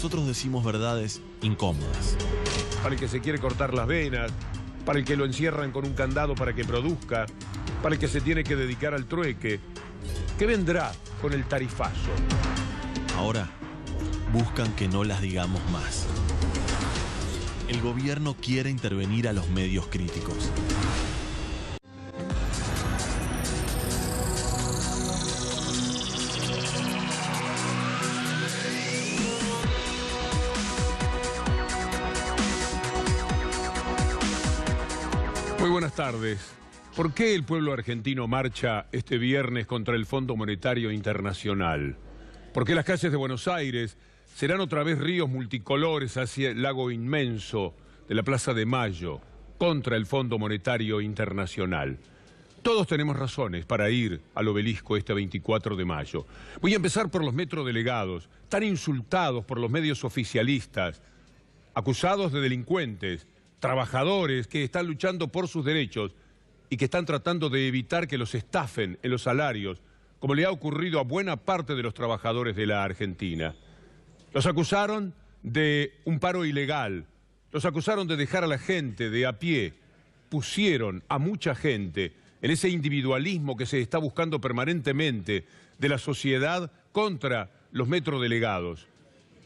nosotros decimos verdades incómodas. Para el que se quiere cortar las venas, para el que lo encierran con un candado para que produzca, para el que se tiene que dedicar al trueque. ¿Qué vendrá con el tarifazo? Ahora buscan que no las digamos más. El gobierno quiere intervenir a los medios críticos. Muy buenas tardes. ¿Por qué el pueblo argentino marcha este viernes contra el Fondo Monetario Internacional? ¿Por qué las calles de Buenos Aires serán otra vez ríos multicolores hacia el lago inmenso de la Plaza de Mayo contra el Fondo Monetario Internacional? Todos tenemos razones para ir al obelisco este 24 de mayo. Voy a empezar por los metrodelegados, tan insultados por los medios oficialistas, acusados de delincuentes, trabajadores que están luchando por sus derechos y que están tratando de evitar que los estafen en los salarios, como le ha ocurrido a buena parte de los trabajadores de la Argentina. Los acusaron de un paro ilegal, los acusaron de dejar a la gente de a pie, pusieron a mucha gente en ese individualismo que se está buscando permanentemente de la sociedad contra los metrodelegados.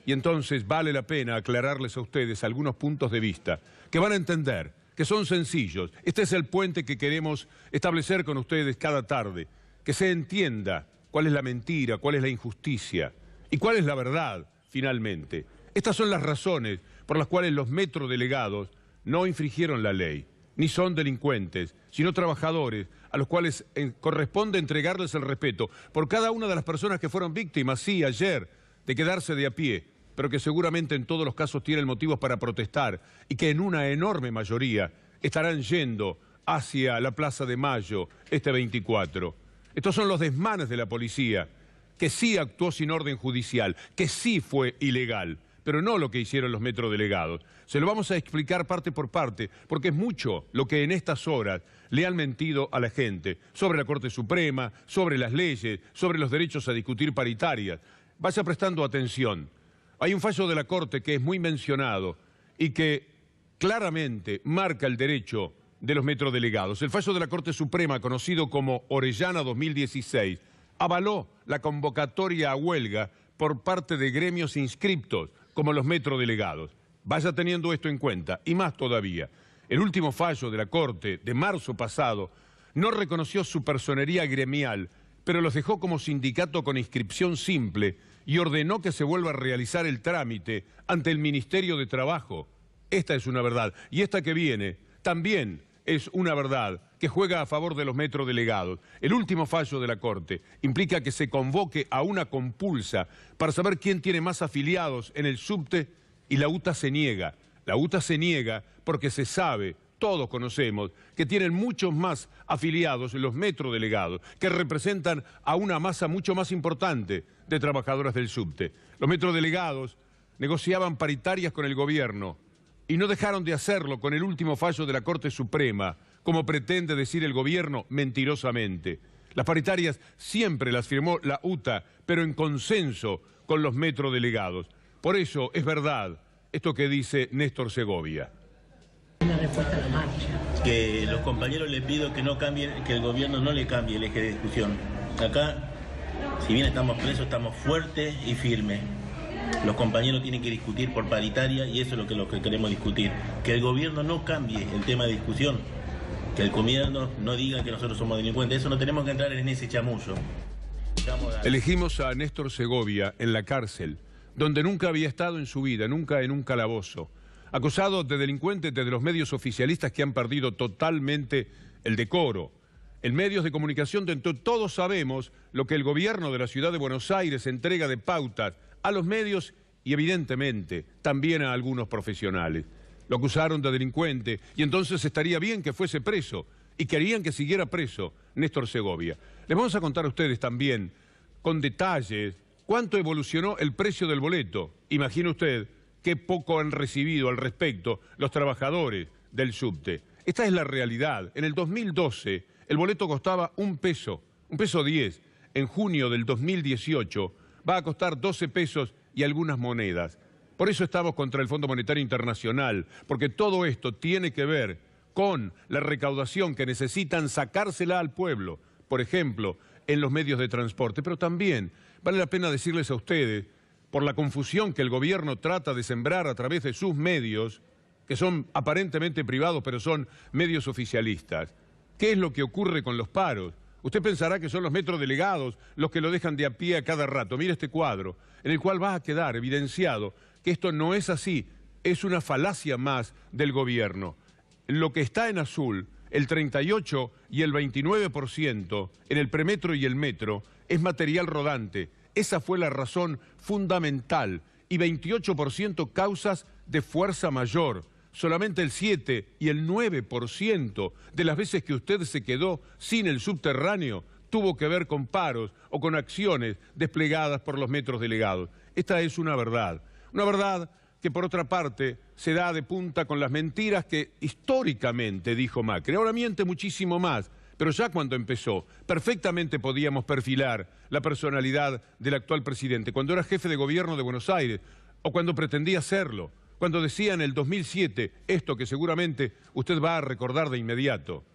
Y entonces vale la pena aclararles a ustedes algunos puntos de vista que van a entender, que son sencillos. Este es el puente que queremos establecer con ustedes cada tarde, que se entienda cuál es la mentira, cuál es la injusticia y cuál es la verdad, finalmente. Estas son las razones por las cuales los metrodelegados no infringieron la ley, ni son delincuentes, sino trabajadores a los cuales corresponde entregarles el respeto por cada una de las personas que fueron víctimas, sí, ayer, de quedarse de a pie, pero que seguramente en todos los casos tienen motivos para protestar y que en una enorme mayoría estarán yendo hacia la Plaza de Mayo este 24. Estos son los desmanes de la policía, que sí actuó sin orden judicial, que sí fue ilegal, pero no lo que hicieron los metrodelegados. Se lo vamos a explicar parte por parte, porque es mucho lo que en estas horas le han mentido a la gente sobre la Corte Suprema, sobre las leyes, sobre los derechos a discutir paritarias. Vaya prestando atención. Hay un fallo de la Corte que es muy mencionado y que claramente marca el derecho de los metrodelegados. El fallo de la Corte Suprema, conocido como Orellana 2016, avaló la convocatoria a huelga por parte de gremios inscriptos, como los metrodelegados. Vaya teniendo esto en cuenta, y más todavía. El último fallo de la Corte, de marzo pasado, no reconoció su personería gremial, pero los dejó como sindicato con inscripción simple y ordenó que se vuelva a realizar el trámite ante el Ministerio de Trabajo. Esta es una verdad. Y esta que viene también es una verdad que juega a favor de los metrodelegados. El último fallo de la Corte implica que se convoque a una compulsa para saber quién tiene más afiliados en el subte y la UTA se niega. La UTA se niega porque se sabe, todos conocemos, que tienen muchos más afiliados en los metrodelegados, que representan a una masa mucho más importante de trabajadoras del subte. Los metrodelegados negociaban paritarias con el gobierno y no dejaron de hacerlo con el último fallo de la Corte Suprema, como pretende decir el gobierno mentirosamente. Las paritarias siempre las firmó la UTA, pero en consenso con los metrodelegados. Por eso es verdad esto que dice Néstor Segovia. Una respuesta a la marcha. Que los compañeros les pido que no cambien, que el gobierno no le cambie el eje de discusión. Acá, si bien estamos presos, estamos fuertes y firmes. Los compañeros tienen que discutir por paritaria y eso es lo que queremos discutir. Que el gobierno no cambie el tema de discusión. Que el gobierno no diga que nosotros somos delincuentes. Eso no tenemos que entrar en ese chamullo. Elegimos a Néstor Segovia en la cárcel, donde nunca había estado en su vida, nunca en un calabozo. Acusado de delincuente desde los medios oficialistas que han perdido totalmente el decoro. En medios de comunicación todos sabemos lo que el gobierno de la ciudad de Buenos Aires entrega de pautas a los medios y evidentemente también a algunos profesionales. Lo acusaron de delincuente y entonces estaría bien que fuese preso y querían que siguiera preso Néstor Segovia. Les vamos a contar a ustedes también con detalles cuánto evolucionó el precio del boleto. Imagine usted qué poco han recibido al respecto los trabajadores del subte. Esta es la realidad. En el 2012 el boleto costaba un peso 10. En junio del 2018 va a costar 12 pesos y algunas monedas. Por eso estamos contra el Fondo Monetario Internacional, porque todo esto tiene que ver con la recaudación que necesitan sacársela al pueblo, por ejemplo, en los medios de transporte. Pero también vale la pena decirles a ustedes, por la confusión que el gobierno trata de sembrar a través de sus medios, que son aparentemente privados, pero son medios oficialistas, ¿qué es lo que ocurre con los paros? Usted pensará que son los metrodelegados los que lo dejan de a pie a cada rato. Mire este cuadro, en el cual va a quedar evidenciado que esto no es así, es una falacia más del gobierno. Lo que está en azul, el 38 y el 29% en el premetro y el metro, es material rodante. Esa fue la razón fundamental. Y 28% causas de fuerza mayor. Solamente el 7 y el 9% de las veces que usted se quedó sin el subterráneo tuvo que ver con paros o con acciones desplegadas por los metros delegados. Esta es una verdad que por otra parte se da de punta con las mentiras que históricamente dijo Macri. Ahora miente muchísimo más, pero ya cuando empezó perfectamente podíamos perfilar la personalidad del actual presidente, cuando era jefe de gobierno de Buenos Aires o cuando pretendía serlo. Cuando decía en el 2007 esto que seguramente usted va a recordar de inmediato.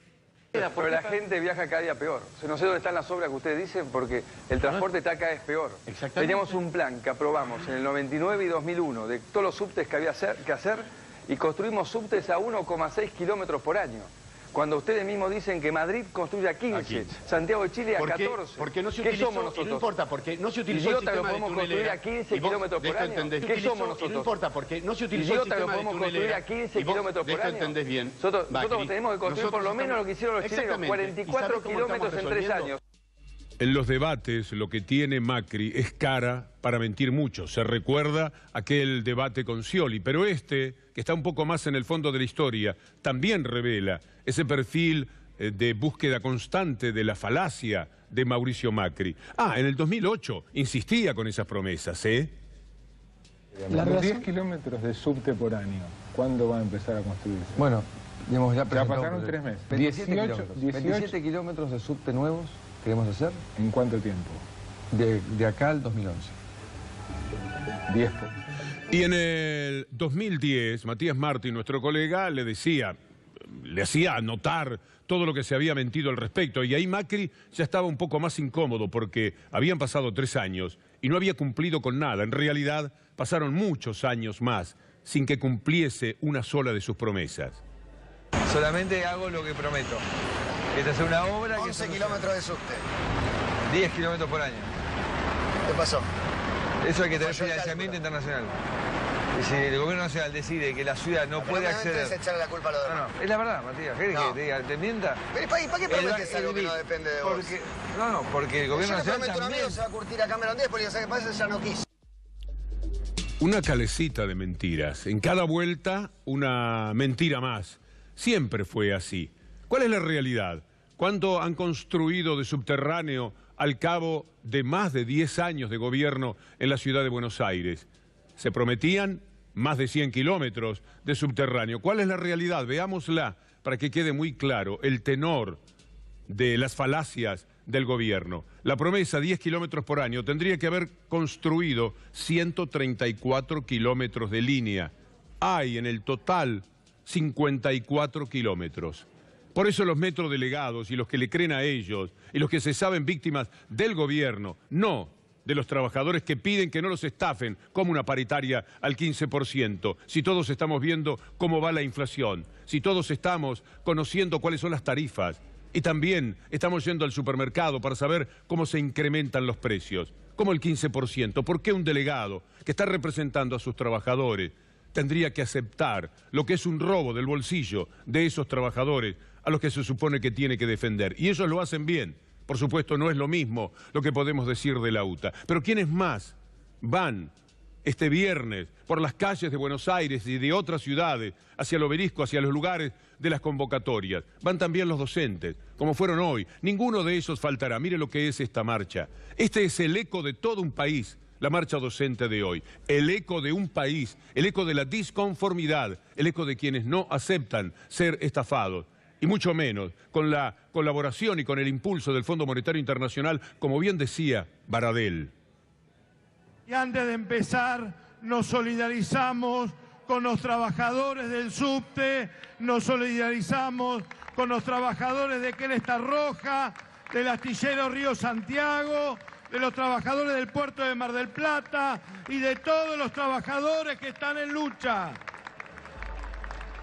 Pero la gente viaja cada día peor. O sea, no sé dónde están las obras que ustedes dicen porque el transporte está cada vez peor. Teníamos un plan que aprobamos en el 99 y 2001 de todos los subtes que había que hacer y construimos subtes a 1,6 kilómetros por año. Cuando ustedes mismos dicen que Madrid construye a 15, Santiago de Chile a 14. Porque no se ¿Qué utilizó, somos nosotros? No importa, porque no se utilizó Idiota, el sistema lo podemos de tunelera. construir a 15 kilómetros por año. ¿Qué somos nosotros? No importa, porque no se utilizó Idiota, el lo sistema de podemos construir tunelera. a 15 kilómetros por año. Entendés bien. Nosotros tenemos que construir por lo menos lo que hicieron los chilenos, 44 kilómetros en 3 años. En los debates lo que tiene Macri es cara para mentir mucho. Se recuerda aquel debate con Scioli, pero este, que está un poco más en el fondo de la historia, también revela ese perfil de búsqueda constante de la falacia de Mauricio Macri. En el 2008 insistía con esas promesas, Los 10 kilómetros de subte por año, ¿cuándo van a empezar a construirse? Bueno, digamos, ya pasaron 3 meses. 27 kilómetros de subte nuevos queremos hacer. ¿En cuánto tiempo? De acá al 2011. 10. Y en el 2010, Matías Martín, nuestro colega, le hacía notar todo lo que se había mentido al respecto. Y ahí Macri ya estaba un poco más incómodo porque habían pasado 3 años y no había cumplido con nada. En realidad, pasaron muchos años más sin que cumpliese una sola de sus promesas. Solamente hago lo que prometo. Esta es una obra que 11 kilómetros de subte. 10 kilómetros por año. ¿Qué pasó? Eso hay que tener financiamiento internacional. Y si el gobierno nacional decide que la ciudad no puede acceder... No es echarle la culpa a los demás. No, es la verdad, Matías. ¿Querés que te diga, te mienta? ¿Para qué prometes algo que no depende de vos? Porque el gobierno nacional prometo también... un amigo se va a curtir a Cameron Díaz porque ya parece que ya no quiso. Una calecita de mentiras. En cada vuelta, una mentira más. Siempre fue así. ¿Cuál es la realidad? ¿Cuánto han construido de subterráneo al cabo de más de 10 años de gobierno en la ciudad de Buenos Aires? Se prometían más de 100 kilómetros de subterráneo. ¿Cuál es la realidad? Veámosla para que quede muy claro el tenor de las falacias del gobierno. La promesa, 10 kilómetros por año, tendría que haber construido 134 kilómetros de línea. Hay en el total 54 kilómetros. Por eso los metrodelegados y los que le creen a ellos y los que se saben víctimas del gobierno, no de los trabajadores que piden que no los estafen como una paritaria al 15%, si todos estamos viendo cómo va la inflación, si todos estamos conociendo cuáles son las tarifas y también estamos yendo al supermercado para saber cómo se incrementan los precios, como el 15%. ¿Por qué un delegado que está representando a sus trabajadores tendría que aceptar lo que es un robo del bolsillo de esos trabajadores a los que se supone que tiene que defender? Y ellos lo hacen bien. Por supuesto, no es lo mismo lo que podemos decir de la UTA. Pero ¿quiénes más van este viernes por las calles de Buenos Aires y de otras ciudades hacia el Obelisco, hacia los lugares de las convocatorias? Van también los docentes, como fueron hoy. Ninguno de ellos faltará. Mire lo que es esta marcha. Este es el eco de todo un país. La marcha docente de hoy, el eco de un país, el eco de la disconformidad, el eco de quienes no aceptan ser estafados, y mucho menos con la colaboración y con el impulso del Fondo Monetario Internacional, como bien decía Baradel. Y antes de empezar, nos solidarizamos con los trabajadores del subte, nos solidarizamos con los trabajadores de Cresta Roja, del astillero Río Santiago, de los trabajadores del puerto de Mar del Plata y de todos los trabajadores que están en lucha.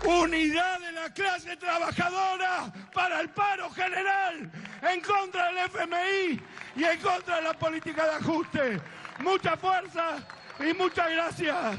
Unidad de la clase trabajadora para el paro general, en contra del FMI y en contra de la política de ajuste. Mucha fuerza y muchas gracias.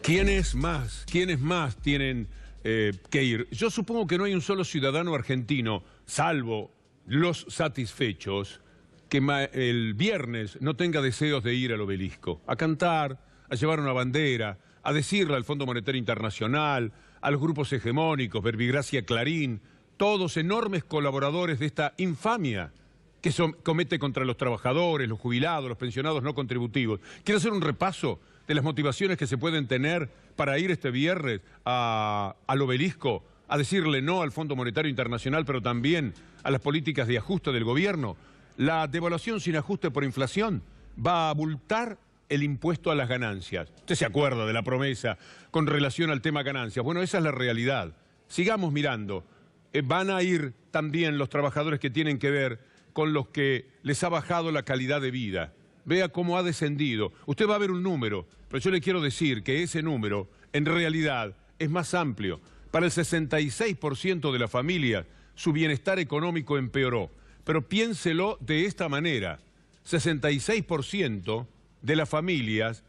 ¿Quiénes más tienen que ir? Yo supongo que no hay un solo ciudadano argentino, salvo los satisfechos, que el viernes no tenga deseos de ir al Obelisco, a cantar, a llevar una bandera, a decirle al Fondo Monetario Internacional, a los grupos hegemónicos, Verbigracia, Clarín, todos enormes colaboradores de esta infamia que comete contra los trabajadores, los jubilados, los pensionados no contributivos. Quiero hacer un repaso de las motivaciones que se pueden tener para ir este viernes al Obelisco, a decirle no al Fondo Monetario Internacional, pero también a las políticas de ajuste del gobierno. La devaluación sin ajuste por inflación va a abultar el impuesto a las ganancias. Usted se acuerda de la promesa con relación al tema ganancias. Bueno, esa es la realidad. Sigamos mirando. Van a ir también los trabajadores que tienen que ver con los que les ha bajado la calidad de vida. Vea cómo ha descendido. Usted va a ver un número, pero yo le quiero decir que ese número, en realidad, es más amplio. Para el 66% de la familia, su bienestar económico empeoró. Pero piénselo de esta manera. 66% de las familias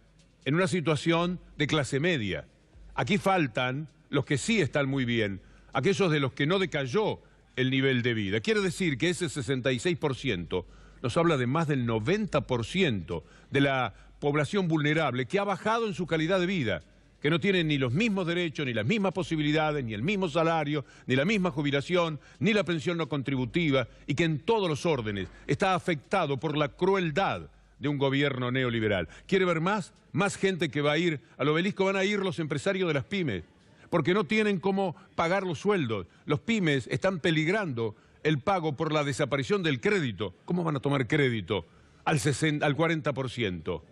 en una situación de clase media. Aquí faltan los que sí están muy bien, aquellos de los que no decayó el nivel de vida. Quiere decir que ese 66% nos habla de más del 90% de la población vulnerable que ha bajado en su calidad de vida, que no tienen ni los mismos derechos, ni las mismas posibilidades, ni el mismo salario, ni la misma jubilación, ni la pensión no contributiva, y que en todos los órdenes está afectado por la crueldad de un gobierno neoliberal. ¿Quiere ver más? Más gente que va a ir al Obelisco. Van a ir los empresarios de las pymes, porque no tienen cómo pagar los sueldos. Los pymes están peligrando el pago por la desaparición del crédito. ¿Cómo van a tomar crédito al 40%?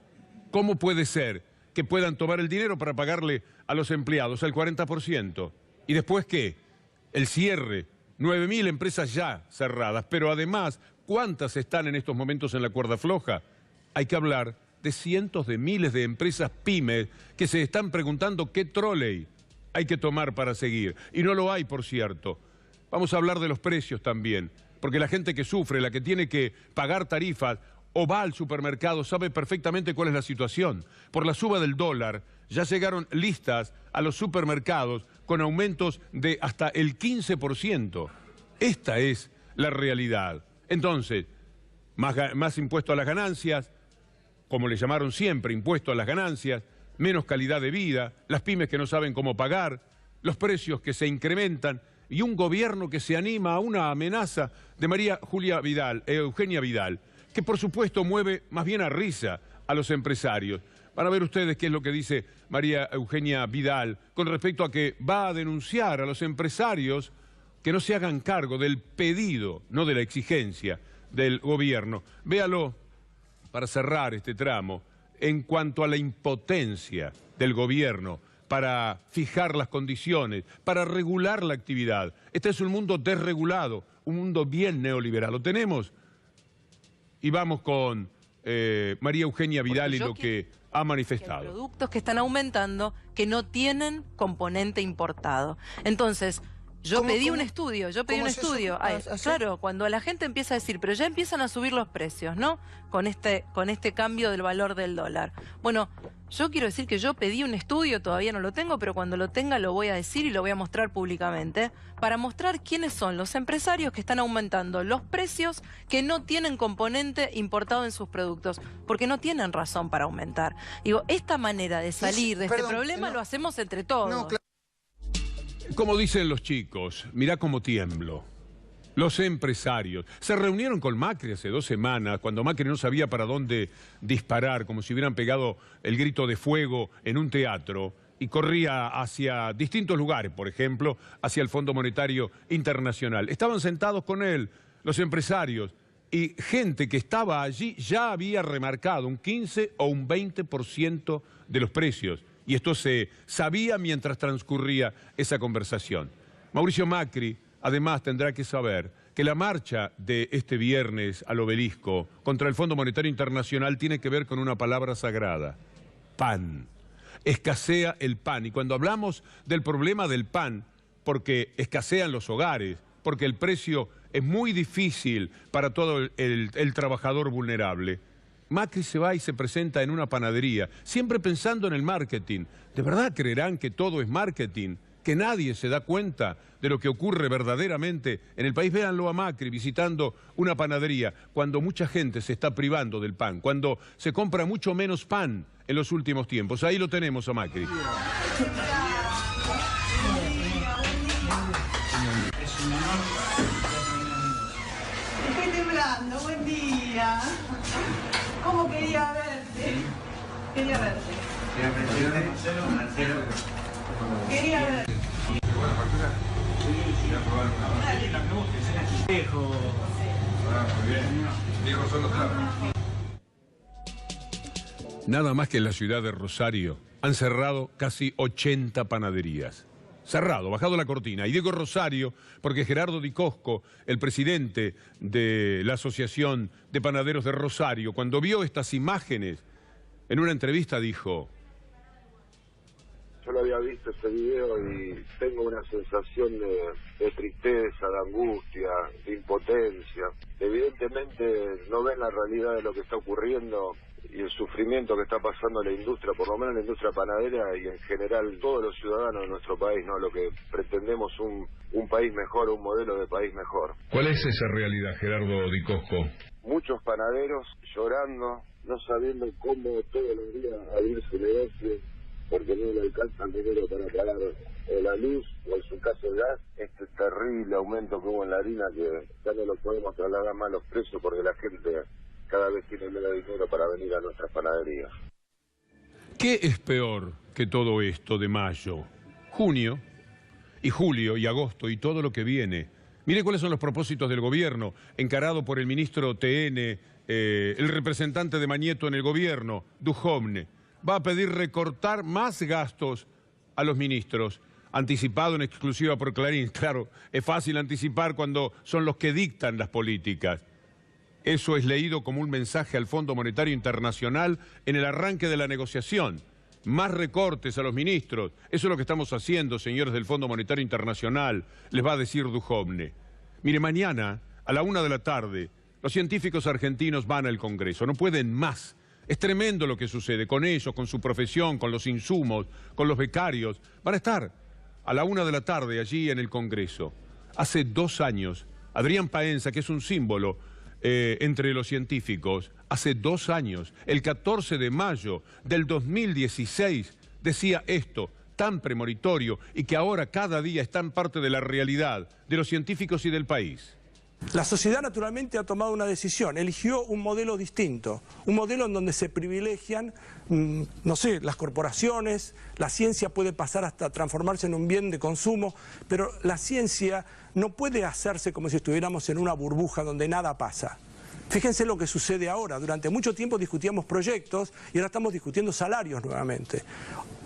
¿Cómo puede ser que puedan tomar el dinero para pagarle a los empleados al 40%? ¿Y después qué? El cierre. 9.000 empresas ya cerradas, pero además, ¿cuántas están en estos momentos en la cuerda floja? Hay que hablar de cientos de miles de empresas pymes que se están preguntando qué trolley hay que tomar para seguir. Y no lo hay, por cierto. Vamos a hablar de los precios también, porque la gente que sufre, la que tiene que pagar tarifas o va al supermercado, sabe perfectamente cuál es la situación. Por la suba del dólar, ya llegaron listas a los supermercados con aumentos de hasta el 15%. Esta es la realidad. Entonces, más impuesto a las ganancias, como le llamaron siempre, impuesto a las ganancias, menos calidad de vida, las pymes que no saben cómo pagar, los precios que se incrementan y un gobierno que se anima a una amenaza de Eugenia Vidal, que por supuesto mueve más bien a risa a los empresarios. Van a ver ustedes qué es lo que dice María Eugenia Vidal con respecto a que va a denunciar a los empresarios que no se hagan cargo del pedido, no de la exigencia del gobierno. Véalo, para cerrar este tramo, en cuanto a la impotencia del gobierno para fijar las condiciones, para regular la actividad. Este es un mundo desregulado, un mundo bien neoliberal. ¿Lo tenemos? Y vamos con María Eugenia Vidal y lo que ha manifestado. Hay productos que están aumentando que no tienen componente importado. Entonces, yo pedí un estudio. Claro, cuando la gente empieza a decir, pero ya empiezan a subir los precios, ¿no? Con este cambio del valor del dólar. Bueno, yo quiero decir que yo pedí un estudio, todavía no lo tengo, pero cuando lo tenga lo voy a decir y lo voy a mostrar públicamente, para mostrar quiénes son los empresarios que están aumentando los precios que no tienen componente importado en sus productos, porque no tienen razón para aumentar. Digo, esta manera de salir de este problema lo hacemos entre todos. Como dicen los chicos, mirá cómo tiemblo. Los empresarios se reunieron con Macri hace 2 semanas, cuando Macri no sabía para dónde disparar, como si hubieran pegado el grito de fuego en un teatro, y corría hacia distintos lugares, por ejemplo, hacia el Fondo Monetario Internacional. Estaban sentados con él los empresarios y gente que estaba allí ya había remarcado un 15 o un 20% de los precios. Y esto se sabía mientras transcurría esa conversación. Mauricio Macri, además, tendrá que saber que la marcha de este viernes al Obelisco contra el Fondo Monetario Internacional tiene que ver con una palabra sagrada: pan. Escasea el pan. Y cuando hablamos del problema del pan, porque escasean los hogares, porque el precio es muy difícil para todo el trabajador vulnerable, Macri se va y se presenta en una panadería, siempre pensando en el marketing. ¿De verdad creerán que todo es marketing? ¿Que nadie se da cuenta de lo que ocurre verdaderamente en el país? Véanlo a Macri visitando una panadería, cuando mucha gente se está privando del pan, cuando se compra mucho menos pan en los últimos tiempos. Ahí lo tenemos a Macri. Estoy temblando, buen día. ¿Cómo quería verte? Quería verte. Quería verte. Nada más que en la ciudad de Rosario han cerrado casi 80 panaderías. Cerrado, bajado la cortina. Y digo Rosario porque Gerardo Di Cosco, el presidente de la Asociación de Panaderos de Rosario, cuando vio estas imágenes, en una entrevista dijo: yo lo había visto ese video y tengo una sensación de tristeza, de angustia, de impotencia. Evidentemente no ven la realidad de lo que está ocurriendo y el sufrimiento que está pasando en la industria, por lo menos en la industria panadera y en general todos los ciudadanos de nuestro país, ¿no? Lo que pretendemos un país mejor, un modelo de país mejor. ¿Cuál es esa realidad, Gerardo Di Cosco? Muchos panaderos llorando, no sabiendo cómo todos los días abrir su negocio, porque no le alcanza el dinero para pagar la luz o en su caso el gas. Este terrible aumento que hubo en la harina, que ya no lo podemos trasladar más los precios porque la gente cada vez tiene menos dinero para venir a nuestras panaderías. ¿Qué es peor que todo esto de mayo? Junio y julio y agosto y todo lo que viene. Mire cuáles son los propósitos del gobierno, encarado por el ministro TN, el representante de Mañeto en el gobierno, Duhovne. Va a pedir recortar más gastos a los ministros, anticipado en exclusiva por Clarín. Claro, es fácil anticipar cuando son los que dictan las políticas. Eso es leído como un mensaje al Fondo Monetario Internacional en el arranque de la negociación. Más recortes a los ministros. Eso es lo que estamos haciendo, señores del Fondo Monetario Internacional, les va a decir Duhovne. Mire, mañana, a la 1 de la tarde, los científicos argentinos van al Congreso. No pueden más. Es tremendo lo que sucede con ellos, con su profesión, con los insumos, con los becarios. Van a estar a la 1 de la tarde allí en el Congreso. Hace 2 años, Adrián Paenza, que es un símbolo entre los científicos, hace 2 años, el 14 de mayo del 2016, decía esto, tan premonitorio y que ahora cada día está en parte de la realidad de los científicos y del país. La sociedad naturalmente ha tomado una decisión, eligió un modelo distinto, un modelo en donde se privilegian, no sé, las corporaciones, la ciencia puede pasar hasta transformarse en un bien de consumo, pero la ciencia no puede hacerse como si estuviéramos en una burbuja donde nada pasa. Fíjense lo que sucede ahora. Durante mucho tiempo discutíamos proyectos y ahora estamos discutiendo salarios nuevamente.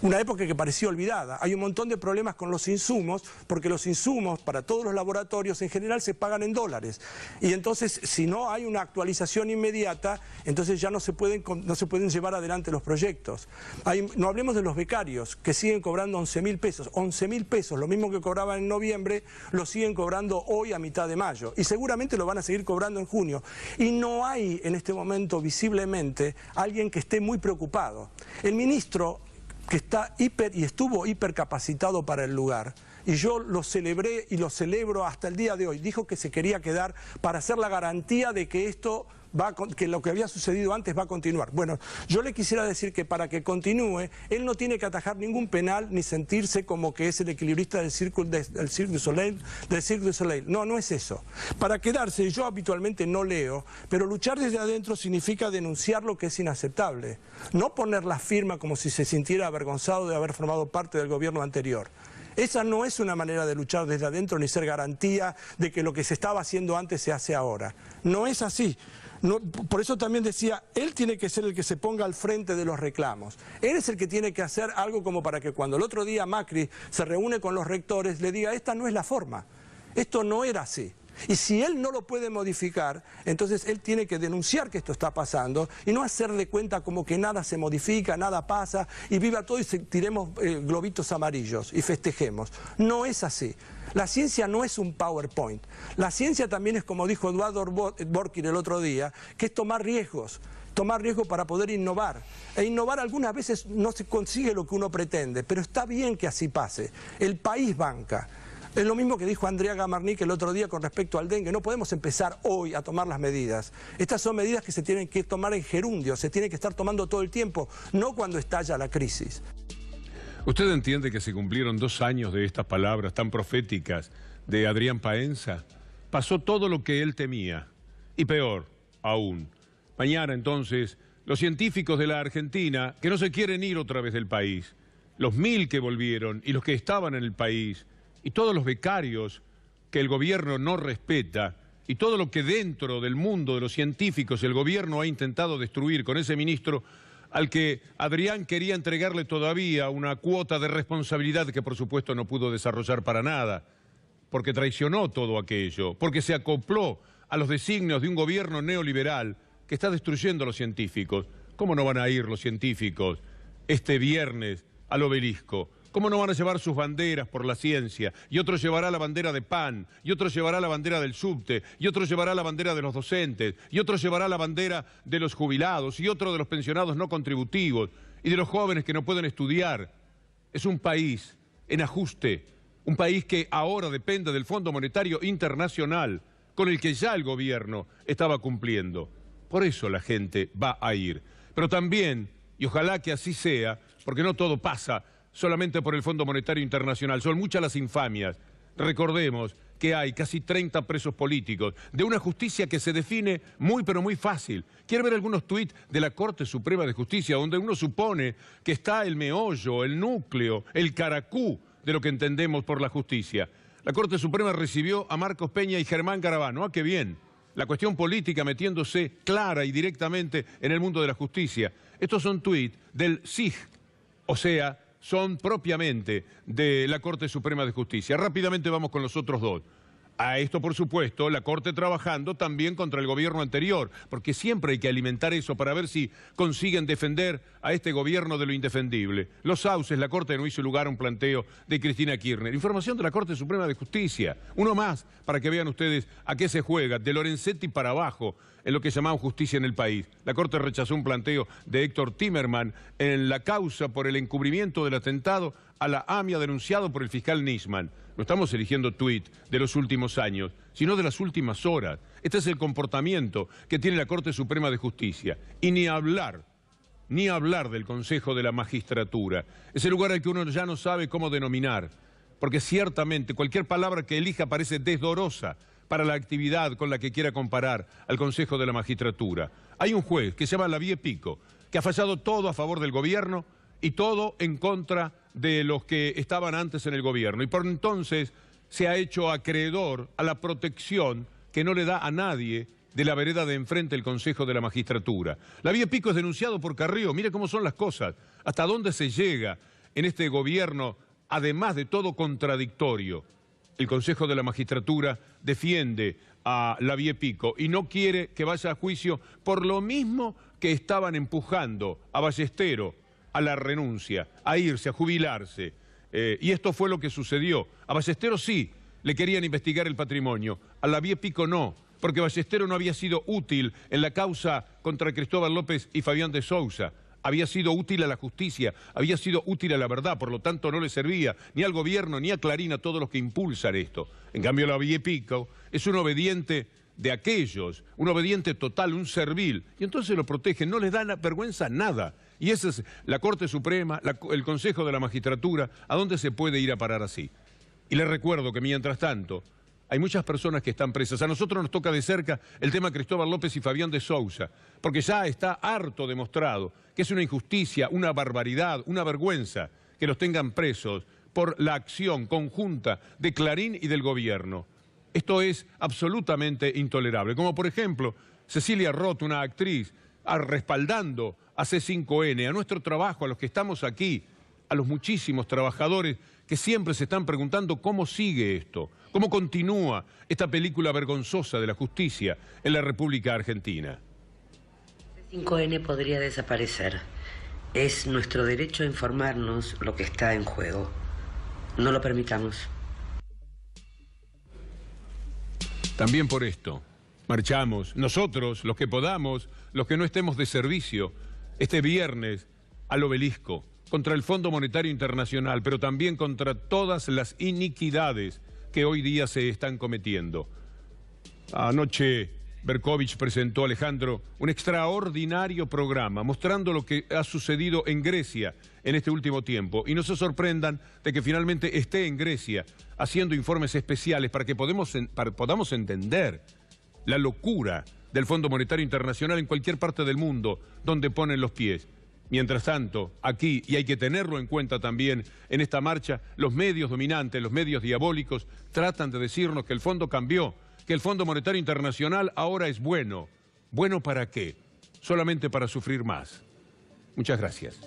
Una época que parecía olvidada. Hay un montón de problemas con los insumos, porque los insumos para todos los laboratorios en general se pagan en dólares. Y entonces, si no hay una actualización inmediata, entonces ya no se pueden llevar adelante los proyectos. No hablemos de los becarios, que siguen cobrando 11.000 pesos. 11.000 pesos, lo mismo que cobraban en noviembre, lo siguen cobrando hoy a mitad de mayo. Y seguramente lo van a seguir cobrando en junio. Y no hay en este momento visiblemente alguien que esté muy preocupado. El ministro, que está estuvo hipercapacitado para el lugar, y yo lo celebré y lo celebro hasta el día de hoy, dijo que se quería quedar para hacer la garantía de que que lo que había sucedido antes va a continuar. Bueno, yo le quisiera decir que para que continúe, él no tiene que atajar ningún penal ni sentirse como que es el equilibrista del Cirque du Soleil. No, no es eso. Para quedarse, yo habitualmente no leo, pero luchar desde adentro significa denunciar lo que es inaceptable. No poner la firma como si se sintiera avergonzado de haber formado parte del gobierno anterior. Esa no es una manera de luchar desde adentro ni ser garantía de que lo que se estaba haciendo antes se hace ahora. No es así. No, por eso también decía, él tiene que ser el que se ponga al frente de los reclamos. Él es el que tiene que hacer algo como para que cuando el otro día Macri se reúne con los rectores, le diga, esta no es la forma, esto no era así. Y si él no lo puede modificar, entonces él tiene que denunciar que esto está pasando y no hacer de cuenta como que nada se modifica, nada pasa y viva todo y tiremos globitos amarillos y festejemos. No es así. La ciencia no es un PowerPoint. La ciencia también es, como dijo Eduardo Borkin el otro día, que es tomar riesgos para poder innovar. E innovar algunas veces no se consigue lo que uno pretende, pero está bien que así pase. El país banca. Es lo mismo que dijo Andrea Gamarnik el otro día con respecto al dengue. No podemos empezar hoy a tomar las medidas. Estas son medidas que se tienen que tomar en gerundio, se tienen que estar tomando todo el tiempo, no cuando estalla la crisis. ¿Usted entiende que se cumplieron 2 años de estas palabras tan proféticas de Adrián Paenza? Pasó todo lo que él temía. Y peor aún. Mañana, entonces, los científicos de la Argentina, que no se quieren ir otra vez del país, los 1000 que volvieron y los que estaban en el país, y todos los becarios que el gobierno no respeta, y todo lo que dentro del mundo de los científicos el gobierno ha intentado destruir con ese ministro, al que Adrián quería entregarle todavía una cuota de responsabilidad que por supuesto no pudo desarrollar para nada, porque traicionó todo aquello, porque se acopló a los designios de un gobierno neoliberal que está destruyendo a los científicos. ¿Cómo no van a ir los científicos este viernes al obelisco? ¿Cómo no van a llevar sus banderas por la ciencia? Y otro llevará la bandera de PAN, y otro llevará la bandera del subte, y otro llevará la bandera de los docentes, y otro llevará la bandera de los jubilados, y otro de los pensionados no contributivos, y de los jóvenes que no pueden estudiar. Es un país en ajuste, un país que ahora depende del Fondo Monetario Internacional, con el que ya el gobierno estaba cumpliendo. Por eso la gente va a ir. Pero también, y ojalá que así sea, porque no todo pasa solamente por el Fondo Monetario Internacional, son muchas las infamias. Recordemos que hay casi 30 presos políticos, de una justicia que se define muy pero muy fácil. ¿Quiere ver algunos tuits de la Corte Suprema de Justicia, donde uno supone que está el meollo, el núcleo, el caracú de lo que entendemos por la justicia? La Corte Suprema recibió a Marcos Peña y Germán Garabano. ¡Ah, qué bien! La cuestión política metiéndose clara y directamente en el mundo de la justicia. Estos son tuits del SIJ, o sea, son propiamente de la Corte Suprema de Justicia. Rápidamente vamos con los otros dos. A esto, por supuesto, la Corte trabajando también contra el gobierno anterior, porque siempre hay que alimentar eso para ver si consiguen defender a este gobierno de lo indefendible. Los sauces, la Corte no hizo lugar a un planteo de Cristina Kirchner. Información de la Corte Suprema de Justicia. Uno más, para que vean ustedes a qué se juega, de Lorenzetti para abajo, en lo que llamaban justicia en el país. La Corte rechazó un planteo de Héctor Timerman en la causa por el encubrimiento del atentado a la AMIA denunciado por el fiscal Nisman. No estamos eligiendo tuit de los últimos años, sino de las últimas horas. Este es el comportamiento que tiene la Corte Suprema de Justicia. Y ni hablar del Consejo de la Magistratura. Es el lugar al que uno ya no sabe cómo denominar, porque ciertamente cualquier palabra que elija parece desdorosa para la actividad con la que quiera comparar al Consejo de la Magistratura. Hay un juez que se llama Lavie Pico, que ha fallado todo a favor del gobierno y todo en contra de los que estaban antes en el gobierno. Y por entonces se ha hecho acreedor a la protección que no le da a nadie de la vereda de enfrente el Consejo de la Magistratura. Lavie Pico es denunciado por Carrió. Mire cómo son las cosas, hasta dónde se llega en este gobierno, además de todo contradictorio. El Consejo de la Magistratura defiende a Lavie Pico y no quiere que vaya a juicio por lo mismo que estaban empujando a Ballestero a la renuncia, a irse, a jubilarse. Y esto fue lo que sucedió. A Ballestero sí le querían investigar el patrimonio, a Lavie Pico no, porque Ballestero no había sido útil en la causa contra Cristóbal López y Fabián de Sousa. Había sido útil a la justicia, había sido útil a la verdad, por lo tanto no le servía ni al gobierno ni a Clarín, a todos los que impulsan esto. En cambio, Lavie Pico es un obediente de aquellos, un obediente total, un servil, y entonces lo protegen, no les da vergüenza nada. Y esa es la Corte Suprema, el Consejo de la Magistratura, ¿a dónde se puede ir a parar así? Y les recuerdo que mientras tanto hay muchas personas que están presas. A nosotros nos toca de cerca el tema Cristóbal López y Fabián de Sousa, porque ya está harto demostrado que es una injusticia, una barbaridad, una vergüenza que los tengan presos por la acción conjunta de Clarín y del gobierno. Esto es absolutamente intolerable. Como por ejemplo, Cecilia Roth, una actriz, respaldando a C5N, a nuestro trabajo, a los que estamos aquí, a los muchísimos trabajadores que siempre se están preguntando cómo sigue esto, cómo continúa esta película vergonzosa de la justicia en la República Argentina. C5N podría desaparecer. Es nuestro derecho a informarnos lo que está en juego. No lo permitamos. También por esto, marchamos, nosotros, los que podamos, los que no estemos de servicio, este viernes al Obelisco, contra el Fondo Monetario Internacional, pero también contra todas las iniquidades que hoy día se están cometiendo. Anoche Berkovich presentó, Alejandro, un extraordinario programa mostrando lo que ha sucedido en Grecia en este último tiempo. Y no se sorprendan de que finalmente esté en Grecia haciendo informes especiales para que podamos entender la locura del Fondo Monetario Internacional en cualquier parte del mundo donde ponen los pies. Mientras tanto, aquí, y hay que tenerlo en cuenta también en esta marcha, los medios dominantes, los medios diabólicos, tratan de decirnos que el fondo cambió, que el Fondo Monetario Internacional ahora es bueno. ¿Bueno para qué? Solamente para sufrir más. Muchas gracias.